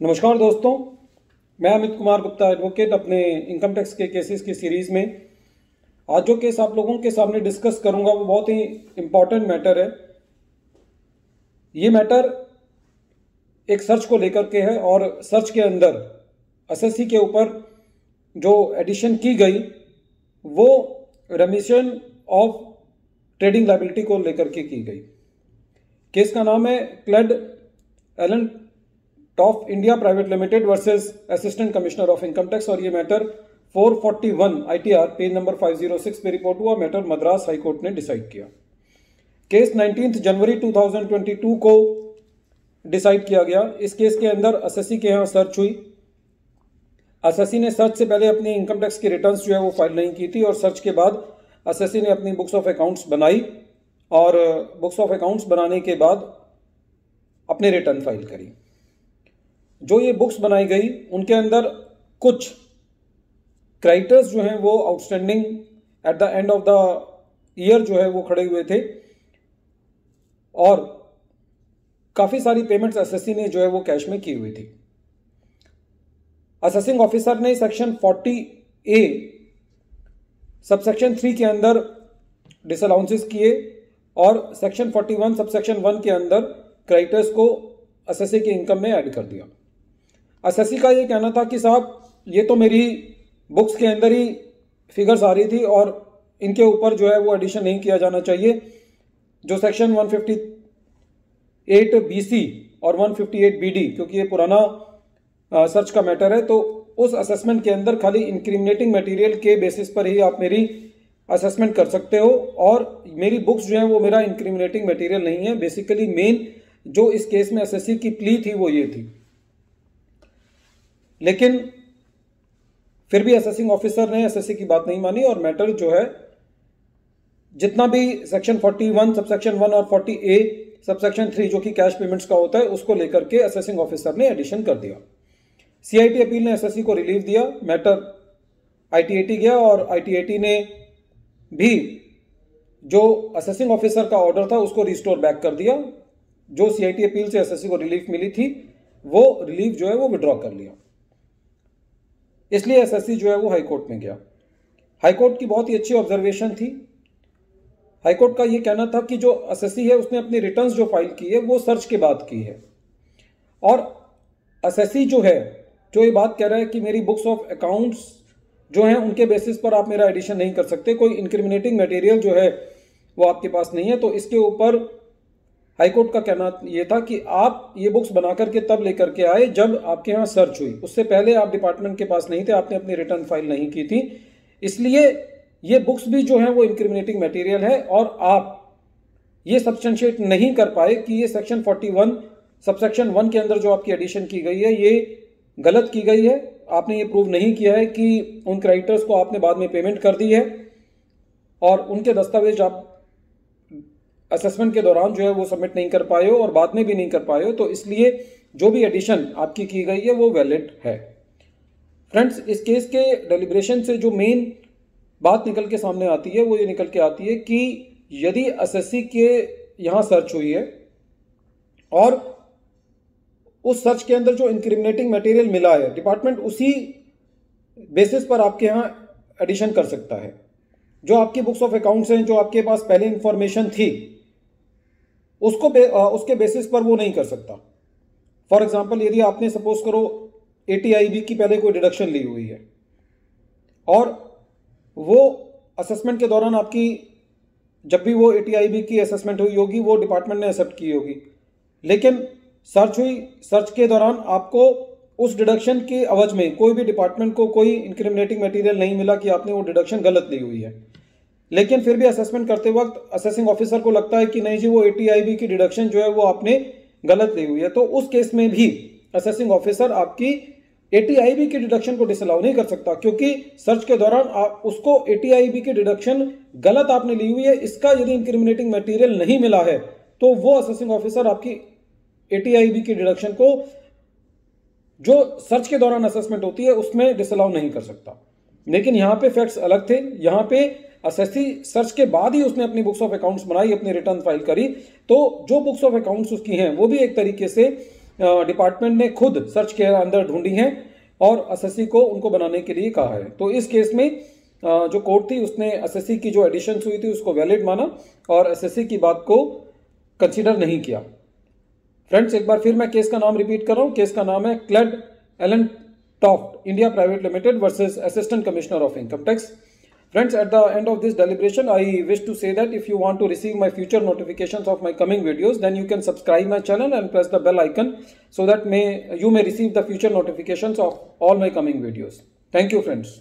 नमस्कार दोस्तों, मैं अमित कुमार गुप्ता एडवोकेट अपने इनकम टैक्स के केसेस की सीरीज़ में आज जो केस आप लोगों के सामने डिस्कस करूंगा वो बहुत ही इम्पॉर्टेंट मैटर है। ये मैटर एक सर्च को लेकर के है और सर्च के अंदर एसएससी के ऊपर जो एडिशन की गई वो रेमिशन ऑफ ट्रेडिंग लायबिलिटी को लेकर के की गई। केस का नाम है Clad Allen Toff India private limited versus assistant commissioner of income tax और ये मैटर 441 ITR पेज नंबर 506 पे रिपोर्ट हुआ। मैटर मद्रास हाई कोर्ट ने डिसाइड किया। केस 19 जनवरी 2022 को डिसाइड किया गया। इस केस के अंदर एसएससी के यहाँ सर्च हुई। एसएससी ने सर्च से पहले अपनी इनकम टैक्स की रिटर्न्स जो है वो फाइल नहीं की थी और सर्च के बाद एसएससी ने अपनी बुक्स ऑफ अकाउंट्स बनाई और बुक्स ऑफ अकाउंट्स बनाने के बाद अपनी रिटर्न फाइल करी। जो ये बुक्स बनाई गई उनके अंदर कुछ क्राइटर्स जो हैं वो outstanding at the end of the year जो है वो खड़े हुए थे और काफ़ी सारी पेमेंट्स एसएससी ने जो है वो कैश में की हुई थी। असेसिंग ऑफिसर ने सेक्शन 40A सबसेक्शन 3 के अंदर डिसअलाउंसेस किए और सेक्शन 41 सबसेक्शन 1 के अंदर क्राइटर्स को एसएससी के इनकम में ऐड कर दिया। एसएससी का ये कहना था कि साहब ये तो मेरी बुक्स के अंदर ही फिगर्स आ रही थी और इनके ऊपर जो है वो एडिशन नहीं किया जाना चाहिए। जो सेक्शन 158BC और 158BD, क्योंकि ये पुराना सर्च का मैटर है, तो उस असेसमेंट के अंदर खाली इंक्रिमिनेटिंग मटेरियल के बेसिस पर ही आप मेरी असेसमेंट कर सकते हो और मेरी बुक्स जो है वो मेरा इंक्रिमिनेटिंग मटेरियल नहीं है। बेसिकली मेन जो इस केस में एसएससी की प्ली थी वो ये थी। लेकिन फिर भी असेसिंग ऑफिसर ने एसएससी की बात नहीं मानी और मैटर जो है जितना भी सेक्शन 41 सबसेक्शन 1 और 40A सबसेक्शन 3 जो कि कैश पेमेंट्स का होता है उसको लेकर के असेसिंग ऑफिसर ने एडिशन कर दिया। सीआईटी अपील ने एसएससी को रिलीफ दिया। मैटर आईटीएटी गया और आईटीएटी ने भी जो असेसिंग ऑफिसर का ऑर्डर था उसको रिस्टोर बैक कर दिया। जो सीआईटी अपील से एसएससी को रिलीफ मिली थी वो रिलीफ जो है वो विड्रॉ कर लिया। इसलिए एसएससी जो है वो हाईकोर्ट में गया। हाईकोर्ट की बहुत ही अच्छी ऑब्जर्वेशन थी। हाईकोर्ट का ये कहना था कि जो एसएससी है उसने अपनी रिटर्न्स जो फाइल की है वो सर्च के बाद की है और एसएससी जो है जो ये बात कह रहा है कि मेरी बुक्स ऑफ अकाउंट्स जो हैं उनके बेसिस पर आप मेरा एडिशन नहीं कर सकते, कोई इंक्रिमिनेटिंग मटेरियल जो है वो आपके पास नहीं है, तो इसके ऊपर हाईकोर्ट का कहना यह था कि आप ये बुक्स बना करके तब लेकर के आए जब आपके यहाँ सर्च हुई। उससे पहले आप डिपार्टमेंट के पास नहीं थे, आपने अपनी रिटर्न फाइल नहीं की थी, इसलिए ये बुक्स भी जो हैं वो इंक्रिमिनेटिंग मटेरियल है और आप ये सब्सटेंशिएट नहीं कर पाए कि ये सेक्शन 41 सबसेक्शन 1 के अंदर जो आपकी एडिशन की गई है ये गलत की गई है। आपने ये प्रूव नहीं किया है कि उन क्राइटर्स को आपने बाद में पेमेंट कर दी है और उनके दस्तावेज आप असेसमेंट के दौरान जो है वो सबमिट नहीं कर पाए हो और बाद में भी नहीं कर पाए हो, तो इसलिए जो भी एडिशन आपकी की गई है वो वैलिड है। फ्रेंड्स, इस केस के डेलिब्रेशन से जो मेन बात निकल के सामने आती है वो ये निकल के आती है कि यदि एसएससी के यहाँ सर्च हुई है और उस सर्च के अंदर जो इंक्रिमिनेटिंग मटेरियल मिला है डिपार्टमेंट उसी बेसिस पर आपके यहाँ एडिशन कर सकता है। जो आपकी बुक्स ऑफ अकाउंट्स हैं, जो आपके पास पहले इंफॉर्मेशन थी, उसके बेसिस पर वो नहीं कर सकता। फॉर एग्जांपल, यदि आपने सपोज करो ATIB की पहले कोई डिडक्शन ली हुई है और वो असेसमेंट के दौरान आपकी जब भी वो ATIB की असेसमेंट हुई होगी वो डिपार्टमेंट ने एक्सेप्ट की होगी, लेकिन सर्च हुई, सर्च के दौरान आपको उस डिडक्शन के अवज में कोई भी डिपार्टमेंट को कोई इंक्रिमिनेटिंग मटेरियल नहीं मिला कि आपने वो डिडक्शन गलत ली हुई है, लेकिन फिर भी असेसमेंट करते वक्त असेसिंग ऑफिसर को लगता है कि नहीं जी वो ATIB की डिडक्शन जो है वो आपने गलत ली हुई है, तो उस केस में भी असेसिंग ऑफिसर आपकी ATIB की डिडक्शन को डिसअलाउ नहीं कर सकता, क्योंकि सर्च के दौरान आप उसको ATIB की डिडक्शन गलत आपने ली हुई है, इसका यदि इंक्रिमिनेटिंग मटेरियल नहीं मिला है तो वो असेसिंग ऑफिसर आपकी ATIB की डिडक्शन को जो सर्च के दौरान असेसमेंट होती है उसमें डिसअलाउ नहीं कर सकता। लेकिन यहाँ पे फैक्ट्स अलग थे। यहाँ पे एसएससी सर्च के बाद ही उसने अपनी बुक्स ऑफ अकाउंट्स बनाई, अपनी रिटर्न फाइल करी, तो जो बुक्स ऑफ अकाउंट्स उसकी हैं वो भी एक तरीके से डिपार्टमेंट ने खुद सर्च के अंदर ढूंढी हैं और एसएससी को उनको बनाने के लिए कहा है। तो इस केस में जो कोर्ट थी उसने एसएससी की जो एडिशन हुई थी उसको वैलिड माना और एसएससी की बात को कंसीडर नहीं किया। फ्रेंड्स, एक बार फिर मैं केस का नाम रिपीट कर रहा हूं। केस का नाम है Clad Allen Toft India private limited versus assistant commissioner of income tax. Friends, at the end of this deliberation, I wish to say that if you want to receive my future notifications of my coming videos, then you can subscribe my channel and press the bell icon so that you may receive the future notifications of all my coming videos. Thank you, friends.